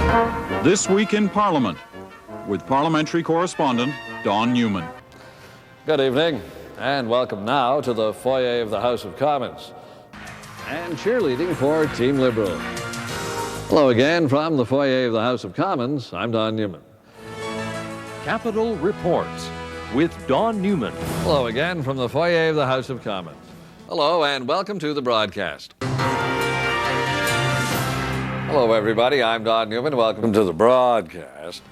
This Week in Parliament, with parliamentary correspondent Don Newman. Good evening, and welcome now to the foyer of the House of Commons. And cheerleading for Team Liberal. Hello again from the foyer of the House of Commons. I'm Don Newman. Capital Reports with Don Newman. Hello again from the foyer of the House of Commons. Hello, and welcome to the broadcast. Hello, everybody. I'm Don Newman. Welcome to the broadcast.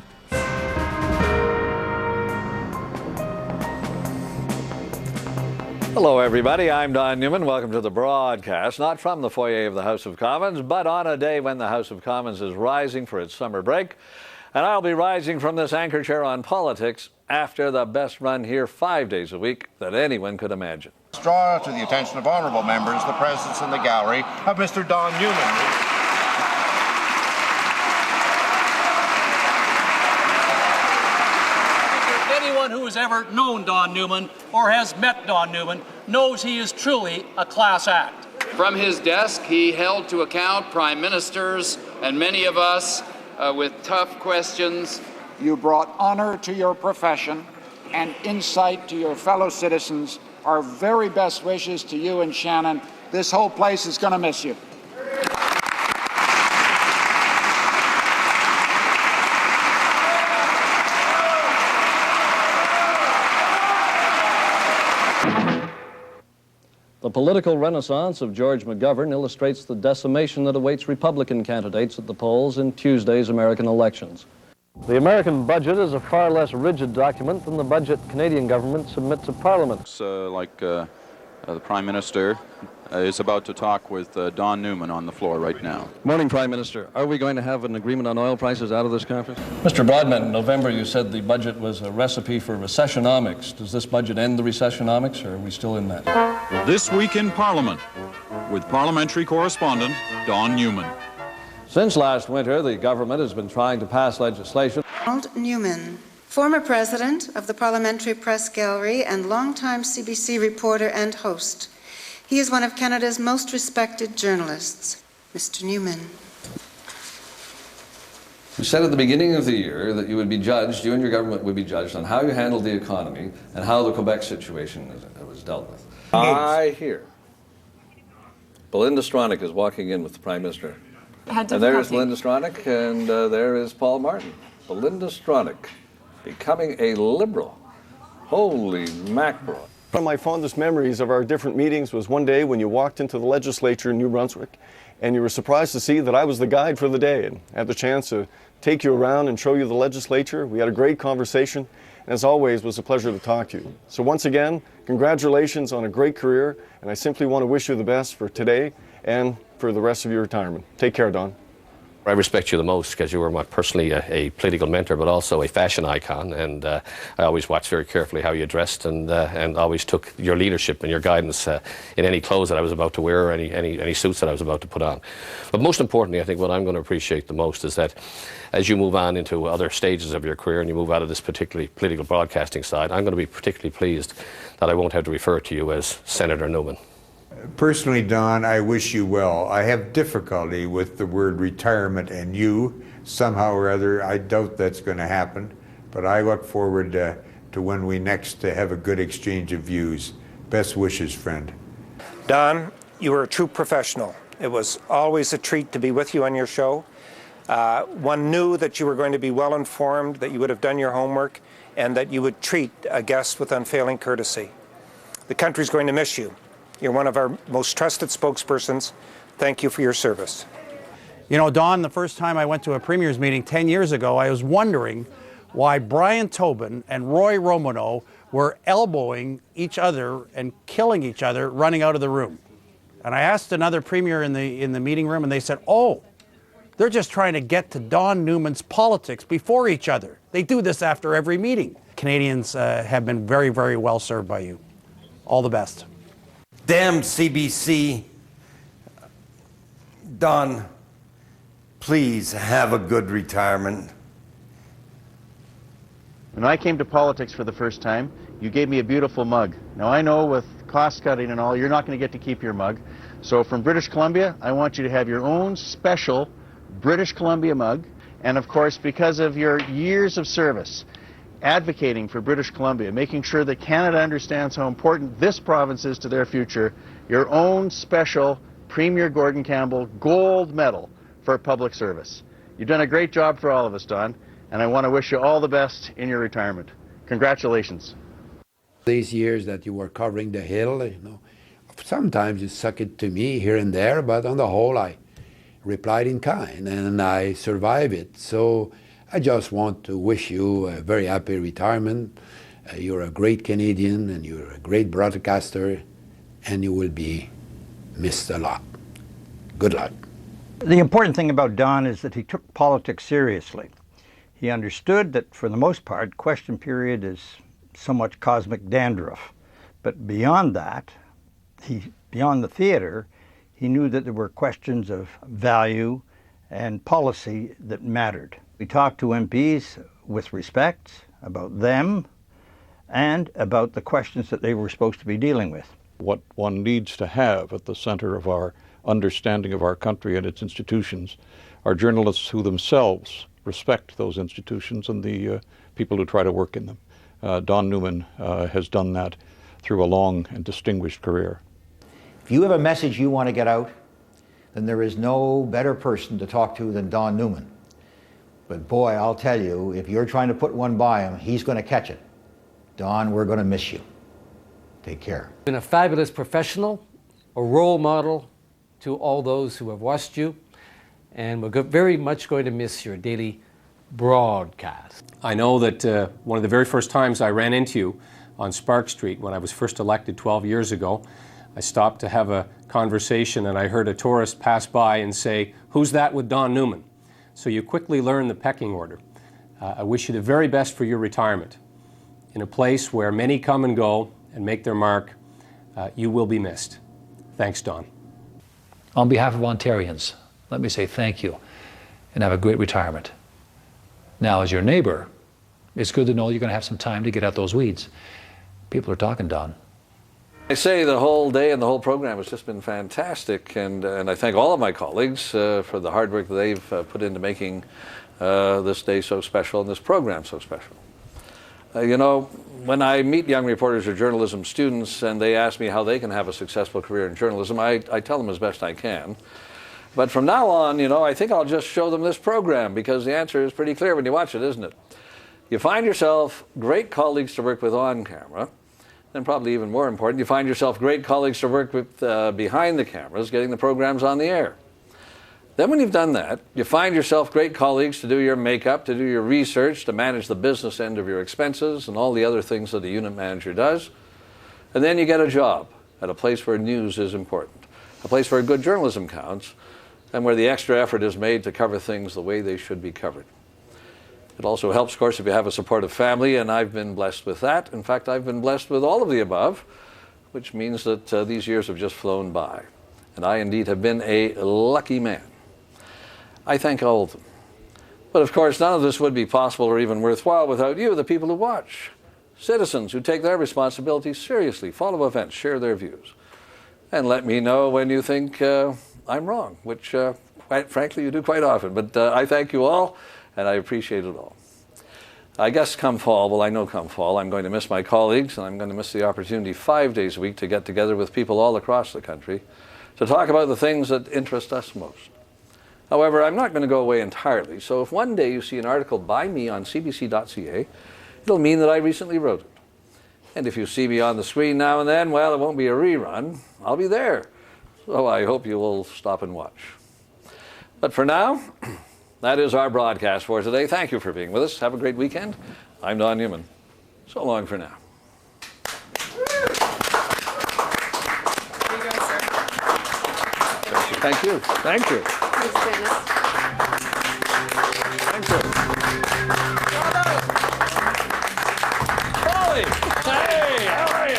Hello, everybody. I'm Don Newman. Welcome to the broadcast, not from the foyer of the House of Commons, but on a day when the House of Commons is rising for its summer break. And I'll be rising from this anchor chair on politics after the best run here 5 days a week that anyone could imagine. Draw to the attention of honourable members the presence in the gallery of Mr. Don Newman. Anyone who has ever known Don Newman or has met Don Newman knows he is truly a class act. From his desk, he held to account prime ministers and many of us with tough questions. You brought honor to your profession and insight to your fellow citizens. Our very best wishes to you and Shannon. This whole place is going to miss you. The political renaissance of George McGovern illustrates the decimation that awaits Republican candidates at the polls in Tuesday's American elections. The American budget is a far less rigid document than the budget Canadian government submits to Parliament. The Prime Minister is about to talk with Don Newman on the floor right now. Morning, Prime Minister. Are we going to have an agreement on oil prices out of this conference? Mr. Broadbent, in November you said the budget was a recipe for recessionomics. Does this budget end the recessionomics, or are we still in that? This Week in Parliament, with parliamentary correspondent Don Newman. Since last winter, the government has been trying to pass legislation. Don Newman, former president of the Parliamentary Press Gallery and longtime CBC reporter and host. He is one of Canada's most respected journalists. Mr. Newman. You said at the beginning of the year that you would be judged, you and your government would be judged on how you handled the economy and how the Quebec situation was dealt with. I hear Belinda Stronach is walking in with the Prime Minister. And there is Belinda Stronach, and there is Paul Martin. Belinda Stronach becoming a Liberal. Holy mackerel. One of my fondest memories of our different meetings was one day when you walked into the legislature in New Brunswick and you were surprised to see that I was the guide for the day and had the chance to take you around and show you the legislature. We had a great conversation, and as always, it was a pleasure to talk to you. So once again, congratulations on a great career, and I simply want to wish you the best for today and for the rest of your retirement. Take care, Don. I respect you the most because you were not personally a political mentor, but also a fashion icon, and I always watched very carefully how you dressed, and always took your leadership and your guidance in any clothes that I was about to wear or any suits that I was about to put on. But most importantly, I think what I'm going to appreciate the most is that as you move on into other stages of your career and you move out of this particularly political broadcasting side, I'm going to be particularly pleased that I won't have to refer to you as Senator Newman. Personally, Don, I wish you well. I have difficulty with the word retirement and you. Somehow or other, I doubt that's going to happen. But I look forward to when we next have a good exchange of views. Best wishes, friend. Don, you were a true professional. It was always a treat to be with you on your show. One knew that you were going to be well informed, that you would have done your homework, and that you would treat a guest with unfailing courtesy. The country's going to miss you. You're one of our most trusted spokespersons. Thank you for your service. You know, Don, the first time I went to a Premier's meeting 10 years ago, I was wondering why Brian Tobin and Roy Romano were elbowing each other and killing each other running out of the room. And I asked another Premier in the meeting room, and they said, oh, they're just trying to get to Don Newman's politics before each other. They do this after every meeting. Canadians have been very, very well served by you. All the best. Damn CBC. Don, please have a good retirement. When I came to politics for the first time, you gave me a beautiful mug. Now I know with cost cutting and all, you're not going to get to keep your mug. So from British Columbia, I want you to have your own special British Columbia mug. and of course because of your years of service advocating for British Columbia, making sure that Canada understands how important this province is to their future, your own special Premier Gordon Campbell Gold Medal for public service. You've done a great job for all of us, Don, and I want to wish you all the best in your retirement. Congratulations. These years that you were covering the Hill, you know, sometimes you suck it to me here and there, but on the whole I replied in kind and I survived it. So I just want to wish you a very happy retirement. You're a great Canadian and you're a great broadcaster and you will be missed a lot. Good luck. The important thing about Don is that he took politics seriously. He understood that for the most part, question period is so much cosmic dandruff. But beyond that, beyond the theater, he knew that there were questions of value and policy that mattered. We talked to MPs with respect about them and about the questions that they were supposed to be dealing with. What one needs to have at the center of our understanding of our country and its institutions are journalists who themselves respect those institutions and the people who try to work in them. Don Newman has done that through a long and distinguished career. If you have a message you want to get out, then there is no better person to talk to than Don Newman. But boy, I'll tell you, if you're trying to put one by him, he's going to catch it. Don, we're going to miss you. Take care. You've been a fabulous professional, a role model to all those who have watched you, and we're very much going to miss your daily broadcast. I know that one of the very first times I ran into you on Spark Street when I was first elected 12 years ago, I stopped to have a conversation and I heard a tourist pass by and say, "Who's that with Don Newman?" So you quickly learn the pecking order. I wish you the very best for your retirement. In a place where many come and go and make their mark, you will be missed. Thanks, Don. On behalf of Ontarians, let me say thank you and have a great retirement. Now, as your neighbor, it's good to know you're going to have some time to get out those weeds. People are talking, Don. I say the whole day and the whole program has just been fantastic, and I thank all of my colleagues for the hard work that they've put into making this day so special and this program so special. You know, when I meet young reporters or journalism students and they ask me how they can have a successful career in journalism, I tell them as best I can. But from now on, you know, I think I'll just show them this program because the answer is pretty clear when you watch it, isn't it? You find yourself great colleagues to work with on camera, and probably even more important, you find yourself great colleagues to work with behind the cameras, getting the programs on the air. Then when you've done that, you find yourself great colleagues to do your makeup, to do your research, to manage the business end of your expenses and all the other things that a unit manager does. And then you get a job at a place where news is important, a place where good journalism counts, and where the extra effort is made to cover things the way they should be covered. It also helps, of course, if you have a supportive family, and I've been blessed with that. In fact, I've been blessed with all of the above, which means that these years have just flown by. And I indeed have been a lucky man. I thank all of them. But of course, none of this would be possible or even worthwhile without you, the people who watch. Citizens who take their responsibilities seriously, follow events, share their views. And let me know when you think I'm wrong, which quite frankly you do quite often. But I thank you all, and I appreciate it all. I guess come fall, well I know come fall, I'm going to miss my colleagues, and I'm going to miss the opportunity 5 days a week to get together with people all across the country to talk about the things that interest us most. However, I'm not going to go away entirely, so if one day you see an article by me on cbc.ca, it'll mean that I recently wrote it. And if you see me on the screen now and then, well, it won't be a rerun. I'll be there. So I hope you will stop and watch. But for now, that is our broadcast for today. Thank you for being with us. Have a great weekend. I'm Don Newman. So long for now. Thank you. Thank you. Thank you. Polly! Hey, how are you?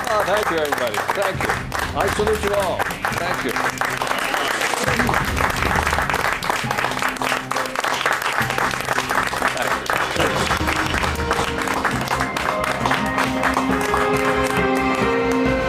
Oh, thank you, everybody. Thank you. I salute you all. Thank you.